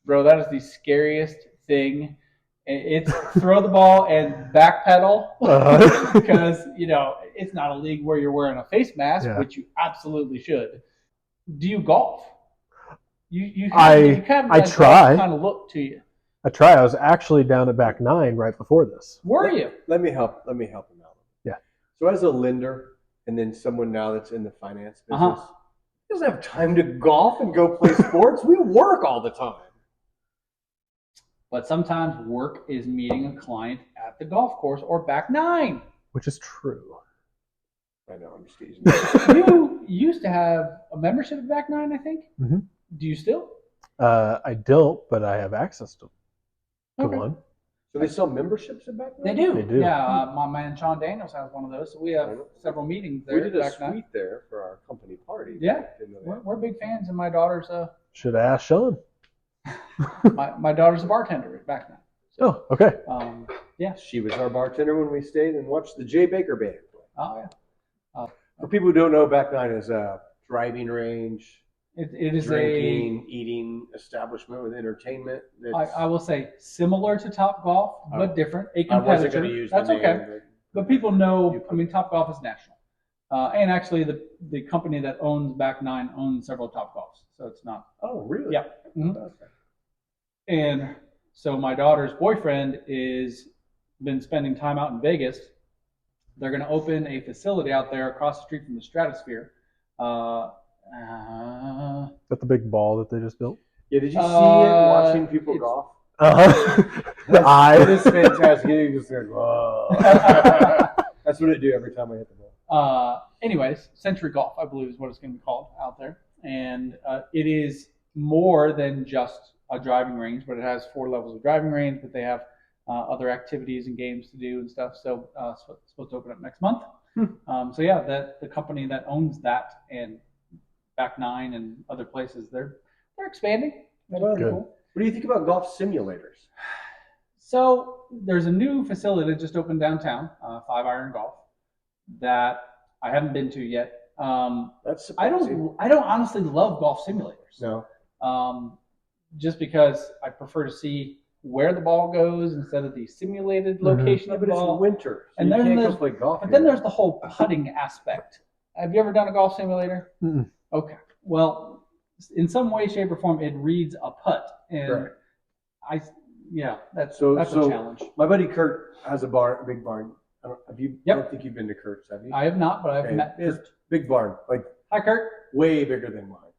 B: Bro, that is the scariest thing. It's throw the ball and backpedal because it's not a league where you're wearing a face mask, which you absolutely should. Do you golf? You
C: I try.
B: Kind of look to you.
C: I try. I was actually down at back 9 right before this.
B: Were you?
A: Let me help him out.
C: Yeah.
A: So as a lender, and then someone now that's in the finance business, he doesn't have time to golf and go play sports. We work all the time.
B: But sometimes work is meeting a client at the golf course or back 9.
C: Which is true.
A: I know, I'm just teasing.
B: You used to have a membership at back 9, I think.
C: Mm-hmm.
B: Do you still?
C: I don't, but I have access to
B: Okay.
C: one.
A: So they sell memberships at back
B: They
A: nine?
B: do.
C: They do.
B: Yeah, my man Sean Daniels has one of those. So we have several meetings there
A: We did a
B: at back 9.
A: suite there for our company party.
B: Yeah.
A: Didn't know that.
B: We're big fans, and my daughter's
C: Should I ask Sean?
B: my daughter's a bartender at back 9.
C: Oh, okay.
B: Yeah.
A: She was our bartender when we stayed and watched the Jay Baker Band play.
B: Oh yeah.
A: For people who don't know, back 9 is a driving range,
B: It is
A: drinking, eating establishment with entertainment.
B: I will say similar to Top Golf, but different. A
A: I wasn't
B: competitor.
A: going to use
B: That's
A: the name,
B: okay. But people know. I mean, Top Golf is national, and actually the company that owns Back 9 owns several Top Golfs, so it's not.
A: Oh, really?
B: Yeah. Mhm.
A: Okay.
B: And so my daughter's boyfriend is been spending time out in Vegas. They're going to open a facility out there across the street from the Stratosphere.
C: Is that the big ball that they just built?
A: Yeah, did you see it watching people golf?
C: The eye.
A: It is fantastic. You just go, "Whoa." That's what it do every time I hit the ball.
B: Anyways, Century Golf, I believe, is what it's going to be called out there. And it is more than just a driving range, but it has 4 levels of driving range, but they have other activities and games to do and stuff. So it's supposed to open up next month. So yeah, the company that owns that and Back 9 and other places, they're expanding. That's pretty
C: Good.
B: cool.
A: What do you think about golf simulators?
B: So there's a new facility that just opened downtown, 5 Iron Golf, that I haven't been to yet.
A: That's
B: I
A: surprising.
B: don't honestly love golf simulators.
A: No.
B: Just because I prefer to see where the ball goes instead of the simulated location
A: Yeah,
B: of the
A: but it's
B: ball.
A: winter. So
B: And
A: you
B: then
A: can't go
B: there's-
A: play golf.
B: But then
A: here.
B: there's the whole putting aspect. Have you ever done a golf simulator?
C: Mm-mm.
B: Okay. Well, in some way, shape, or form, it reads a putt, and
A: Correct.
B: that's
A: So-
B: a challenge.
A: My buddy Kurt has a big barn. I
B: Yep.
A: don't think you've been to Kurt's, have you?
B: I have not, but I've
A: Okay.
B: met.
A: It's big barn, like
B: Hi, Kurt.
A: way bigger than mine,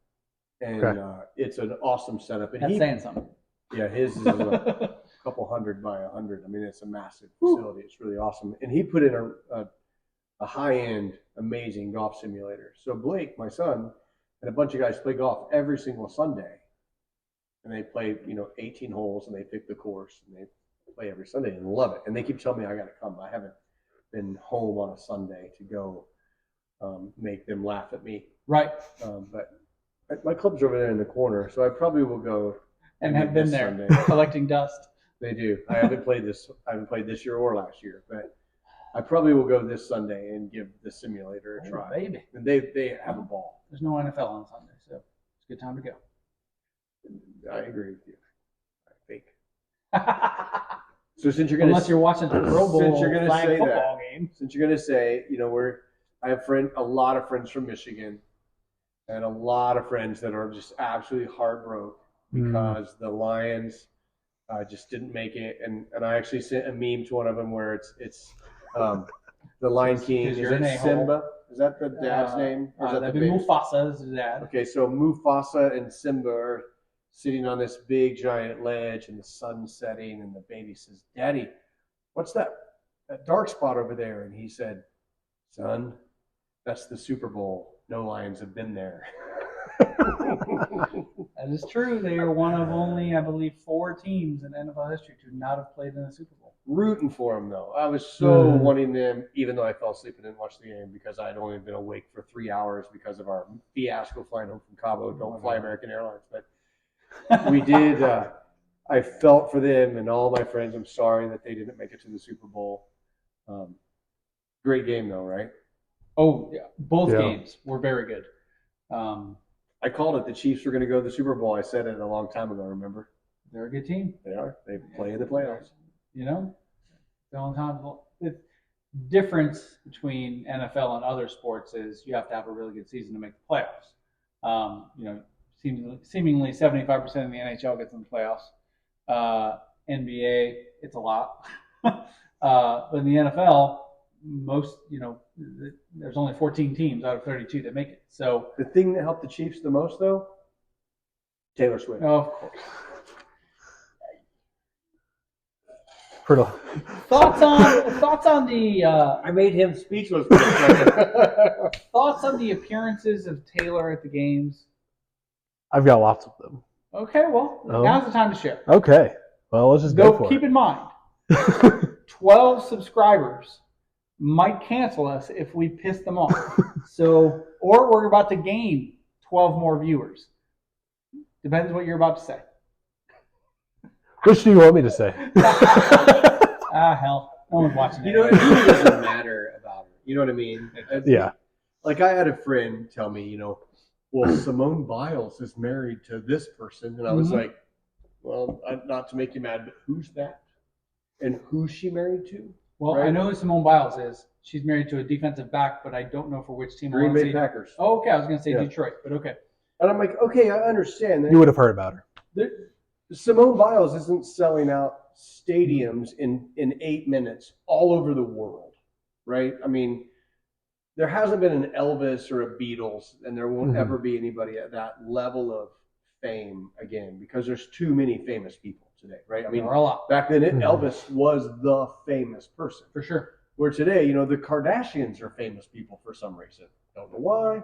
A: and
C: Okay.
A: it's an awesome setup. And
B: That's saying something.
A: yeah, his is a couple hundred by 100. I mean, it's a massive facility. It's really awesome. And he put in a high-end, amazing golf simulator. So Blake, my son, and a bunch of guys play golf every single Sunday, and they play 18 holes, and they pick the course, and they play every Sunday and love it. And they keep telling me I got to come. I haven't been home on a Sunday to go make them laugh at me.
B: Right.
A: But my club's over there in the corner, so I probably will go.
B: And have been
A: this
B: there
A: Sunday.
B: collecting dust.
A: They do. I haven't played this year or last year, but I probably will go this Sunday and give the simulator a try.
B: Baby.
A: And they have a ball.
B: There's no NFL on Sunday, so it's a good time to go.
A: I agree with you. Fake. So since you're gonna,
B: Unless you're watching the Pro Bowl
A: since you're gonna
B: flag
A: say
B: football
A: that,
B: game.
A: since you're gonna say, I have a lot of friends from Michigan, and a lot of friends that are just absolutely heartbroken because the Lions just didn't make it. And I actually sent a meme to one of them where it's the Lion King. Is it Simba? Is that the dad's name? Or is that
B: That'd
A: the
B: be
A: baby?
B: Mufasa is the dad.
A: Okay, so Mufasa and Simba are sitting on this big giant ledge, and the sun's setting, and the baby says, "Daddy, what's that dark spot over there?" And he said, "Son, that's the Super Bowl. No Lions have been there."
B: That is true. They are one of only, I believe, 4 teams in NFL history to not have played in the Super Bowl.
A: Rooting for them, though. I was so wanting them, even though I fell asleep and didn't watch the game because I'd only been awake for 3 hours because of our fiasco flying home from Cabo. Don't fly American Airlines. But we did. I felt for them and all my friends. I'm sorry that they didn't make it to the Super Bowl. Great game, though, right?
B: Oh, yeah. Both games were very good.
A: I called it. The Chiefs were going to go to the Super Bowl. I said it a long time ago, remember?
B: They're a good team.
A: They are. They play in the playoffs.
B: The only time the difference between NFL and other sports is you have to have a really good season to make the playoffs. Seemingly 75% of the NHL gets in the playoffs. NBA, it's a lot. But in the NFL, there's only 14 teams out of 32 that make it. So
A: the thing that helped the Chiefs the most, though, Taylor Swift.
B: Oh, of course. Thoughts on the
A: I made him speechless.
B: thoughts on the appearances of Taylor at the games?
C: I've got lots of them.
B: Okay, well, now's the time to share.
C: Okay, well, let's just go for
B: Keep
C: it.
B: in mind, 12 subscribers might cancel us if we piss them off. Or we're about to gain 12 more viewers. Depends what you're about to say.
C: Which do you want me to say?
B: Hell. No one's watching it.
A: It really doesn't matter about her. You know what I mean?
C: Yeah.
A: Like I had a friend tell me, well, Simone Biles is married to this person. And I was like, well, not to make you mad, but who's that? And who's she married to?
B: Well, right? I know who Simone Biles is. She's married to a defensive back, but I don't know for which team.
A: Green Bay Packers.
B: Oh, okay. I was going to say Detroit, but okay.
A: And I'm like, okay, I understand that.
C: You would have heard about her.
A: Simone Biles isn't selling out stadiums in 8 minutes all over the world, right? I mean, there hasn't been an Elvis or a Beatles, and there won't ever be anybody at that level of fame again because there's too many famous people today, right? I mean,
B: there are a lot.
A: Back then, Elvis was the famous person.
B: For sure.
A: Where today, the Kardashians are famous people for some reason. Don't know why.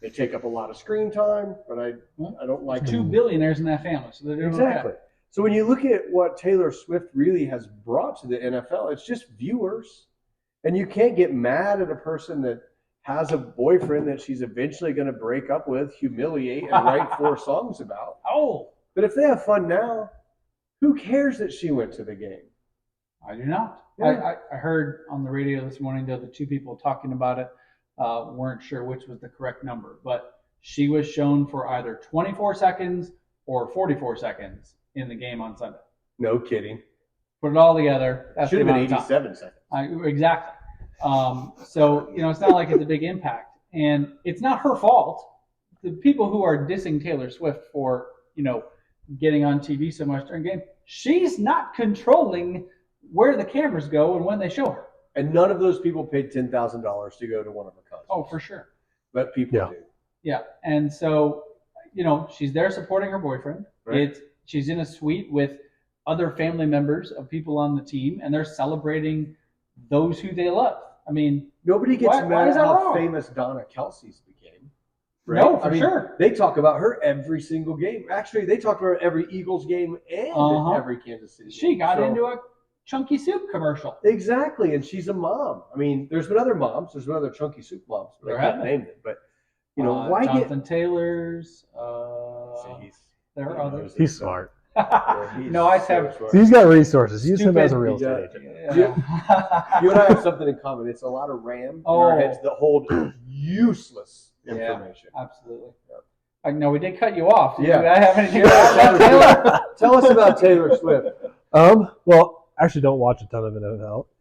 A: They take up a lot of screen time, but I don't like
B: There's 2 billionaires in that family, so they're doing
A: exactly.
B: Okay.
A: So when you look at what Taylor Swift really has brought to the NFL, it's just viewers. And you can't get mad at a person that has a boyfriend that she's eventually going to break up with, humiliate, and write 4 songs about.
B: Oh.
A: But if they have fun now, who cares that she went to the game?
B: I do not.
A: Yeah.
B: I heard on the radio this morning, the 2 people talking about it weren't sure which was the correct number, but she was shown for either 24 seconds or 44 seconds in the game on Sunday.
A: No kidding.
B: Put it all together. That
A: should have been 87 seconds.
B: Exactly. So, it's not like it's a big impact. And it's not her fault. The people who are dissing Taylor Swift for, getting on TV so much during game, she's not controlling where the cameras go and when they show her.
A: And none of those people paid $10,000 to go to one of her concerts.
B: Oh, for sure.
A: But people do.
B: Yeah. And so, she's there supporting her boyfriend.
A: Right.
B: She's in a suite with other family members of people on the team, and they're celebrating those who they love. I mean,
A: nobody gets mad at how
B: wrong?
A: famous Donna Kelsey's became. Right?
B: No, for sure.
A: They talk about her every single game. Actually, they talk about her every Eagles game and every Kansas City game.
B: She got into a Chunky Soup commercial.
A: Exactly, and she's a mom. I mean, there's been other moms. There's been other Chunky Soup moms, but I can't name them. But, why
B: Jonathan Taylor's. There are others.
C: He's smart.
B: No, I have.
C: So he's got resources. Use him as a real estate agent.
B: Yeah.
A: You and I have something in common. It's a lot of RAM in our heads that hold useless information.
B: Absolutely. No, we did cut you off.
A: Yeah.
B: I have anything to say about Taylor?
A: Tell us about Taylor Swift.
C: Well, I actually don't watch a ton of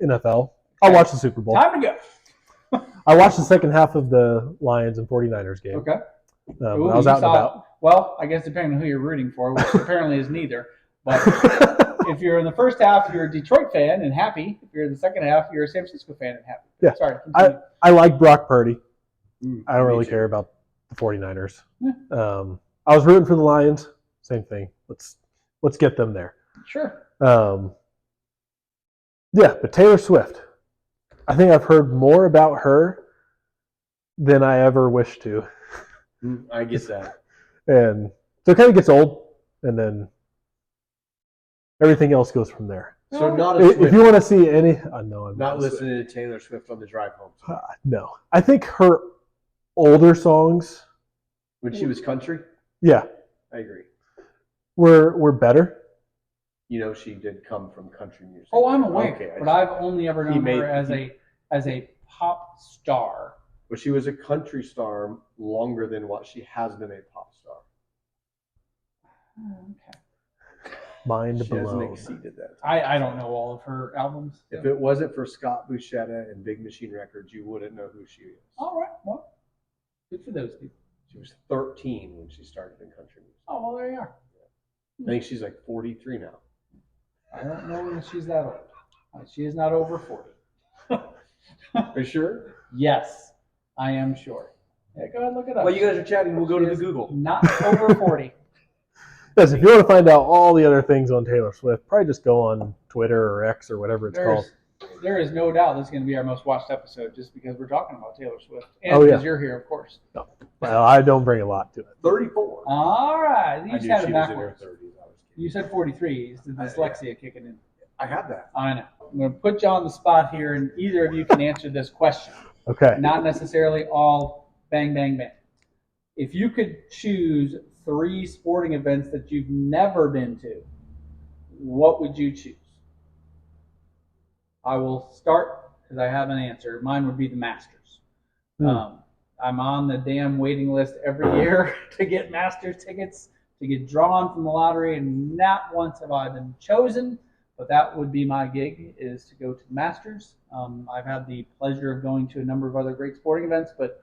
C: NFL. I'll watch the Super Bowl.
B: Time to go.
C: I watched the second half of the Lions and 49ers game.
B: Okay.
C: When I was out and about.
B: Well, I guess depending on who you're rooting for, which apparently is neither. But if you're in the first half, you're a Detroit fan and happy. If you're in the second half, you're a San Francisco fan and happy.
C: Yeah.
B: Sorry.
C: I like Brock Purdy. I don't really
A: too.
C: care about the 49ers.
B: Yeah.
C: I was rooting for the Lions. Same thing. Let's get them there.
B: Sure.
C: Yeah, but Taylor Swift. I think I've heard more about her than I ever wished to.
A: I get that.
C: And so it kind of gets old, and then everything else goes from there.
A: So not a Swift.
C: If you want to see any, no, I'm
A: Not listening to Taylor Swift on the drive home.
C: No, I think her older songs,
A: When she was country,
C: yeah,
A: I agree.
C: were better.
A: You know, she did come from country music.
B: Oh, I'm aware,
A: Okay,
B: but I've only ever known
A: made-
B: her as a pop star.
A: But she was a country star longer than what she has been a pop star.
B: Okay.
C: Mind
A: She hasn't
C: blown.
A: exceeded that.
B: I don't know all of her albums. So.
A: If it wasn't for Scott Buscetta and Big Machine Records, you wouldn't know who she is.
B: All right. Well, good for those people.
A: She was 13 when she started in country music.
B: Oh, well, there you are.
A: I think she's like 43 now.
B: I don't know if she's that old. She is not over 40.
A: Are you sure?
B: Yes, I am sure. Yeah, go ahead and look it up.
A: While you guys are chatting, we'll go to
B: She
A: the
B: is
A: Google.
B: Not over 40.
C: Yes, if you want to find out all the other things on Taylor Swift, probably just go on Twitter or X or whatever it's called.
B: There is no doubt this is going to be our most watched episode just because we're talking about Taylor Swift. And
C: Oh, yeah.
B: because you're here, of course.
C: Well, I don't bring a lot to it.
A: 34.
B: All right. You
A: I
B: just
A: knew
B: had
A: she
B: it
A: was in her
B: backwards.
A: 30s. I was kidding.
B: You said 43. It's the dyslexia kicking in.
A: I had that.
B: I know. I'm going to put you on the spot here, and either of you can answer this question.
C: Okay.
B: Not necessarily all bang, bang, bang. If you could choose 3 sporting events that you've never been to, what would you choose? I will start because I have an answer. Mine would be the Masters. I'm on the damn waiting list every year to get Masters tickets, to get drawn from the lottery, and not once have I been chosen. But that would be my gig, is to go to the Masters. I've had the pleasure of going to a number of other great sporting events, but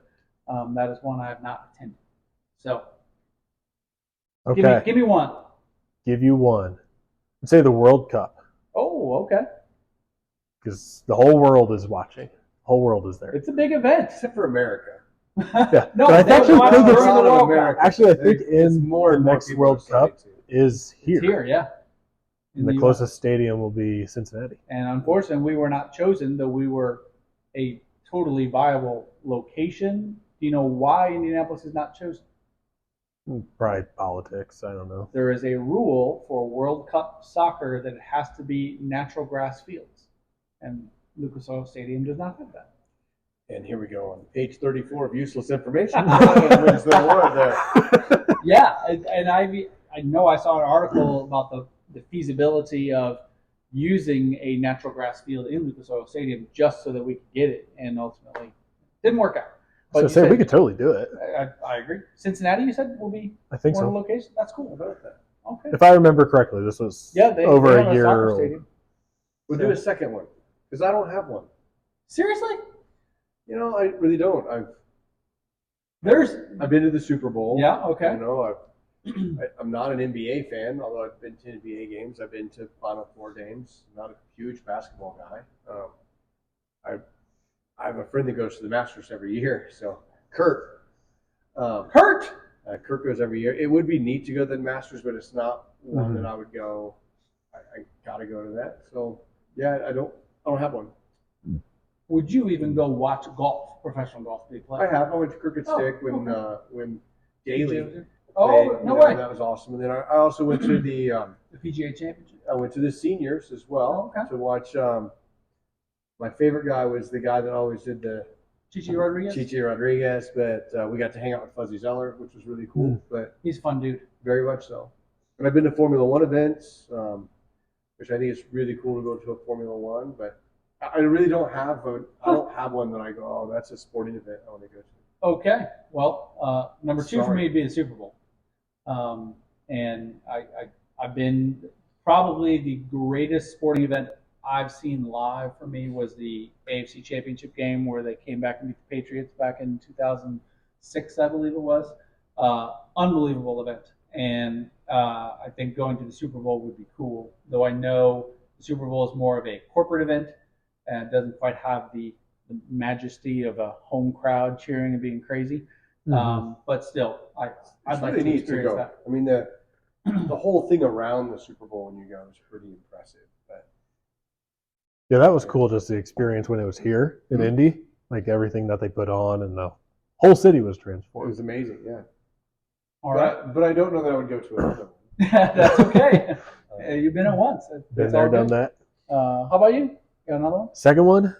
B: that is one I have not attended. So,
C: Okay.
B: give me one.
C: Give you one. I'd say the World Cup,
B: Oh, okay.
C: because the whole world is watching. The whole world is there.
B: It's a big event.
A: Except for America.
C: Yeah.
B: No,
C: But I
B: they
C: actually
B: watch
C: think
B: during
C: it's
B: the World Cup.
A: America.
C: Actually, I think
A: It's
C: in
A: more
C: the
A: and more
C: next
A: people
C: World
A: are starting
C: Cup
A: to.
C: is here.
B: It's here, yeah.
C: And the
B: US.
C: closest stadium will be Cincinnati.
B: And unfortunately, we were not chosen, though we were a totally viable location. Do you know why Indianapolis is not chosen?
C: Probably politics. I don't know.
B: There is a rule for World Cup soccer that it has to be natural grass fields. And Lucas Oil Stadium does not have that.
A: And here we go on page 34 of useless information. Wins the award there.
B: Yeah, and I know I saw an article about the feasibility of using a natural grass field in Lucas Oil Stadium just so that we could get it, and ultimately it didn't work out.
C: So
B: you
C: say
B: said-
C: we could totally do it.
B: I agree. Cincinnati, you said, will be
C: I think
B: one of the
C: so.
B: locations? That's cool.
A: About that.
B: Okay.
C: If I remember correctly, this was
B: Yeah, they
C: over
B: have
C: a year
B: soccer
C: old.
B: stadium.
A: We'll do a second one because I don't have one.
B: Seriously?
A: You know, I really don't. I've been to the Super Bowl.
B: Yeah, okay.
A: You know, I'm not an NBA fan, although I've been to NBA games. I've been to Final Four games. I'm not a huge basketball guy. I have a friend that goes to the Masters every year. So Kurt.
B: Kurt.
A: Kurt goes every year. It would be neat to go to the Masters, but it's not one that I would go. I gotta go to that. So yeah, I don't have one.
B: Would you even go watch golf, professional golf be played?
A: I have. I went to Crooked
B: Oh,
A: Stick when Daly.
B: Oh,
A: played,
B: no
A: you know,
B: way.
A: That was awesome. And then I also went to the
B: The PGA Championship.
A: I went to the seniors as well
B: Oh, okay.
A: to watch. My favorite guy was the guy that always did the
B: Chichi Rodriguez.
A: Chichi Rodriguez, but we got to hang out with Fuzzy Zeller, which was really cool. But
B: He's a fun dude.
A: very much so. And I've been to Formula One events, which I think is really cool to go to a Formula One. But I really don't have I don't have one that I go, oh, that's a sporting event I want to go to.
B: Okay. Well, number two for
A: Sorry.
B: me would be the Super Bowl. And I've been probably the greatest sporting event I've seen live for me was the AFC Championship game where they came back and beat the Patriots back in 2006, I believe it was. Unbelievable event. And I think going to the Super Bowl would be cool, though I know the Super Bowl is more of a corporate event and doesn't quite have the majesty of a home crowd cheering and being crazy. But still, I'd like to
A: need to
B: experience
A: go.
B: that.
A: I mean, the whole thing around the Super Bowl when you go is pretty impressive. But
C: Yeah, that was cool. Just the experience when it was here in Indy, like everything that they put on, and the whole city was
A: it
C: transformed.
A: was amazing, yeah.
B: All right.
A: But I don't know that I would go to another one.
B: That's okay. You've been at once.
C: Been
B: It's
C: there,
B: all
C: done
B: good.
C: that.
B: How about you? Got another one?
C: Second one,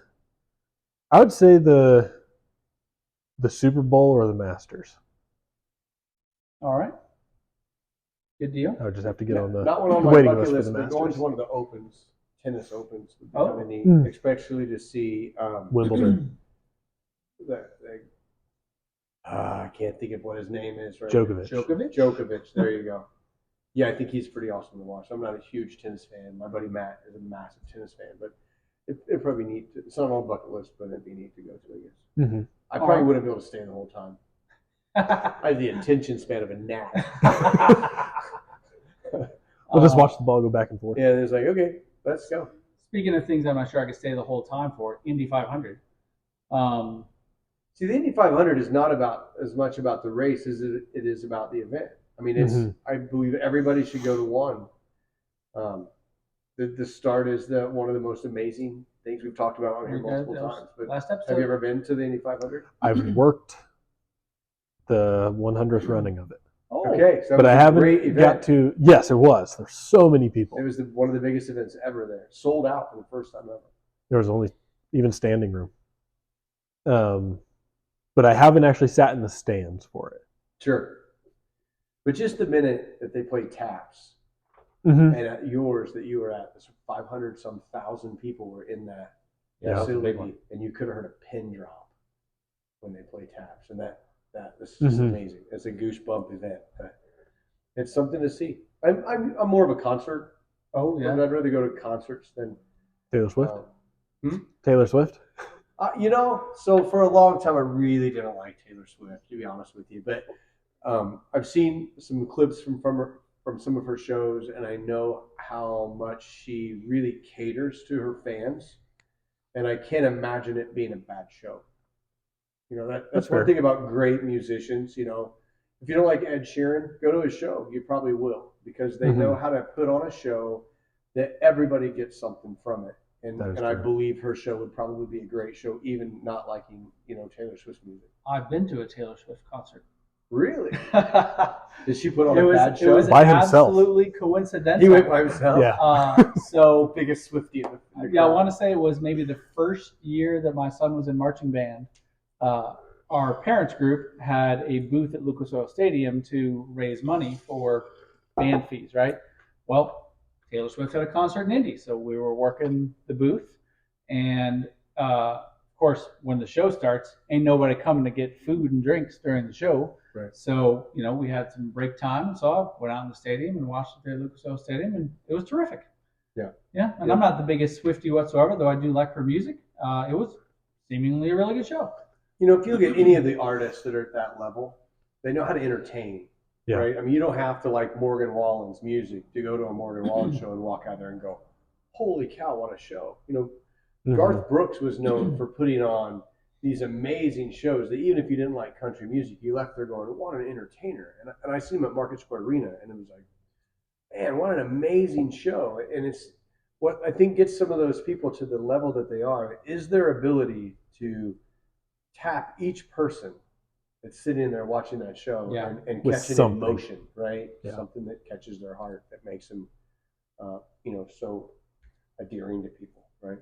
C: I would say the Super Bowl or the Masters.
B: All right. Good deal.
C: I would just have to get on the
A: Not one on my
C: waiting
A: bucket
C: list for
A: list,
C: the
A: but going
C: Masters.
A: to one of the opens, tennis opens, would be
B: Oh.
A: kind of neat,
C: Mm.
A: especially to see
C: Wimbledon.
A: I can't think of what his name is right
C: Djokovic.
A: Djokovic, there you go. Yeah, I think he's pretty awesome to watch. I'm not a huge tennis fan. My buddy Matt is a massive tennis fan, but it'd probably be neat. It's not on my bucket list, but it'd be neat to go to, I guess.
C: Mm-hmm.
A: I probably wouldn't be able to stay the whole time. I have the attention span of a gnat.
C: We'll just watch the ball go back and forth.
A: Yeah, it's like, okay, let's go.
B: Speaking of things I'm not sure I could stay the whole time for, Indy 500.
A: See, the Indy 500 is not about as much about the race as it is about the event. I mean, it's. I believe everybody should go to one. The start is one of the most amazing things we've talked about on here multiple times. But
B: last episode.
A: have you ever been to the Indy 500?
C: I've worked the 100th running of it.
B: Oh,
A: Okay, so that
C: But
A: was
C: I
A: a
C: haven't
A: great event.
C: got to. Yes, it was. There's so many people.
A: It was one of the biggest events ever there. Sold out for the first time ever.
C: There was only even standing room. But I haven't actually sat in the stands for it.
A: Sure. But just the minute that they play taps,
C: Mm-hmm.
A: and at yours that you were at, 500 some thousand people were in that
C: Yeah,
A: facility, and you could have heard a pin drop when they play taps, and this is just amazing. It's a goosebump event. It's something to see. I'm more of a concert.
B: Oh yeah.
A: I'd rather go to concerts than
C: Taylor Swift.
A: Hmm?
C: Taylor Swift.
A: So for a long time, I really didn't like Taylor Swift, to be honest with you. But I've seen some clips from some of her shows, and I know how much she really caters to her fans. And I can't imagine it being a bad show. That's one
C: fair.
A: thing about great musicians. If you don't like Ed Sheeran, go to his show. You probably will, because they know how to put on a show that everybody gets something from it. And I believe her show would probably be a great show, even not liking, Taylor Swift's music.
B: I've been to a Taylor Swift concert.
A: Really?
B: It
A: Did she put on a bad show?
B: was
C: By himself.
B: absolutely coincidental.
A: He went by himself.
C: Yeah.
B: So
A: Biggest Swiftie.
B: yeah, I want to say it was maybe the first year that my son was in marching band. Our parents group had a booth at Lucas Oil Stadium to raise money for band fees, right? Well, Taylor Swift had a concert in Indy, so we were working the booth, and of course, when the show starts, ain't nobody coming to get food and drinks during the show.
A: Right.
B: So we had some break time, and so I went out in the stadium and watched it at Lucas Oil Stadium, and it was terrific.
A: Yeah.
B: Yeah, and I'm not the biggest Swiftie whatsoever, though I do like her music. It was seemingly a really good show.
A: If you look at any of the artists that are at that level, they know how to entertain.
C: Yeah.
A: Right? I mean, you don't have to like Morgan Wallen's music to go to a Morgan Wallen show and walk out there and go, holy cow, what a show. Garth Brooks was known for putting on these amazing shows that even if you didn't like country music, you left there going, what an entertainer. And I see him at Market Square Arena, and it was like, man, what an amazing show. And it's what I think gets some of those people to the level that they are is their ability to tap each person that's sitting there watching that show and
C: With
A: catch an
C: something.
A: emotion, right?
C: Yeah.
A: Something that catches their heart, that makes them, so adhering to people, right?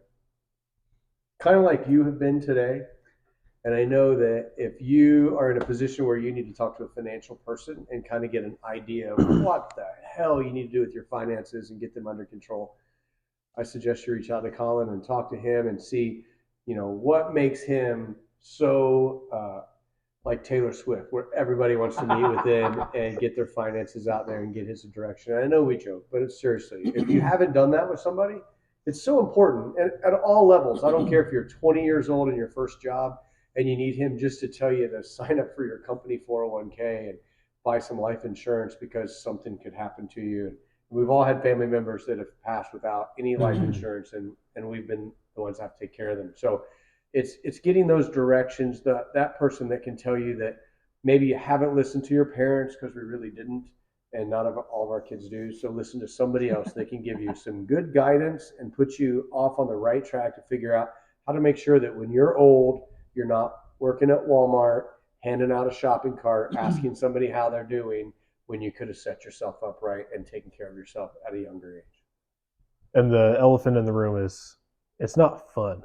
A: Kind of like you have been today. And I know that if you are in a position where you need to talk to a financial person and kind of get an idea of what the hell you need to do with your finances and get them under control, I suggest you reach out to Collin and talk to him and see, what makes him so like Taylor Swift, where everybody wants to meet with him and get their finances out there and get his direction. I know we joke, but it's seriously, if you haven't done that with somebody, it's so important. And at all levels, I don't care if you're 20 years old in your first job and you need him just to tell you to sign up for your company 401k and buy some life insurance because something could happen to you. And we've all had family members that have passed without any life insurance, and we've been the ones that have to take care of them. So it's getting those directions, that person that can tell you that maybe you haven't listened to your parents because we really didn't, and not all of our kids do. So listen to somebody else that can give you some good guidance and put you off on the right track to figure out how to make sure that when you're old, you're not working at Walmart, handing out a shopping cart, asking somebody how they're doing, when you could have set yourself up right and taken care of yourself at a younger age.
C: And the elephant in the room is it's not fun.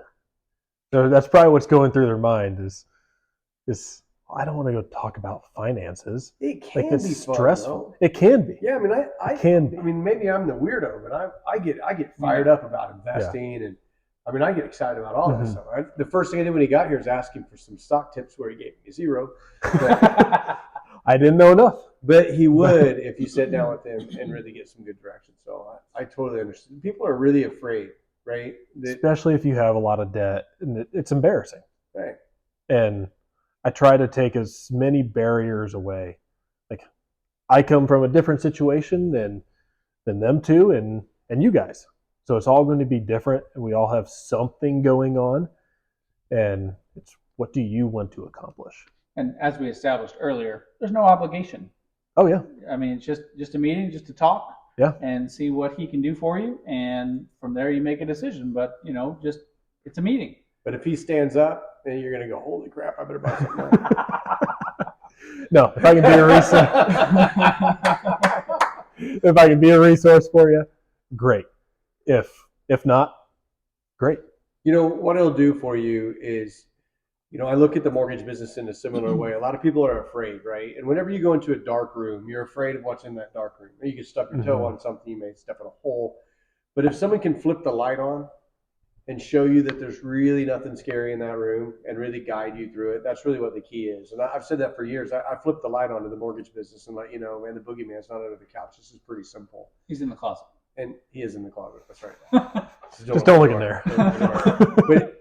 C: So that's probably what's going through their mind is I don't want to go talk about finances.
A: It can
C: it's
A: be
C: stressful.
A: Fun,
C: it can be.
A: Yeah, I mean, I mean, maybe I'm the weirdo, but I get fired up about investing, and I mean, I get excited about all that stuff. The first thing I did when he got here was ask him for some stock tips, where he gave me 0. But,
C: I didn't know enough.
A: But he would if you sit down with him and really get some good direction. So I totally understand. People are really afraid, right?
C: Especially if you have a lot of debt, and it's embarrassing.
A: Right.
C: And I try to take as many barriers away. Like, I come from a different situation than them two and you guys. So it's all going to be different, and we all have something going on. And it's, what do you want to accomplish?
B: And as we established earlier, there's no obligation.
C: Oh, yeah.
B: I mean, it's just a meeting, just to talk, and see what he can do for you, and from there you make a decision. But just it's a meeting.
A: But if he stands up, then you're gonna go, holy crap! I better buy something else.
C: No, if I can be a resource, for you, great. If not, great.
A: What it'll do for you is, I look at the mortgage business in a similar way. A lot of people are afraid, right? And whenever you go into a dark room, you're afraid of what's in that dark room. You can stub your toe on something, you may step in a hole. But if someone can flip the light on and show you that there's really nothing scary in that room and really guide you through it, that's really what the key is. And I've said that for years. I flipped the light on to the mortgage business and let you know, man, the boogeyman's not under the couch. This is pretty simple.
B: He's in the closet.
A: And he is in the closet. That's right.
C: Just don't look in there.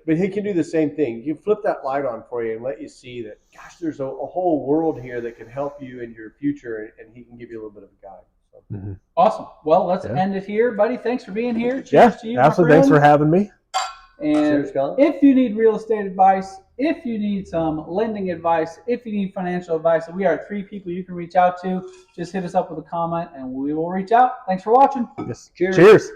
A: But he can do the same thing. You flip that light on for you and let you see that, gosh, there's a whole world here that can help you in your future, and he can give you a little bit of a guide. So.
B: Awesome. Well, let's end it here, buddy. Thanks for being here. Cheers to you,
C: absolutely. Thanks for having me.
B: And if you need real estate advice, if you need some lending advice, if you need financial advice, we are 3 people you can reach out to. Just hit us up with a comment and we will reach out. Thanks for watching.
C: Yes. Cheers.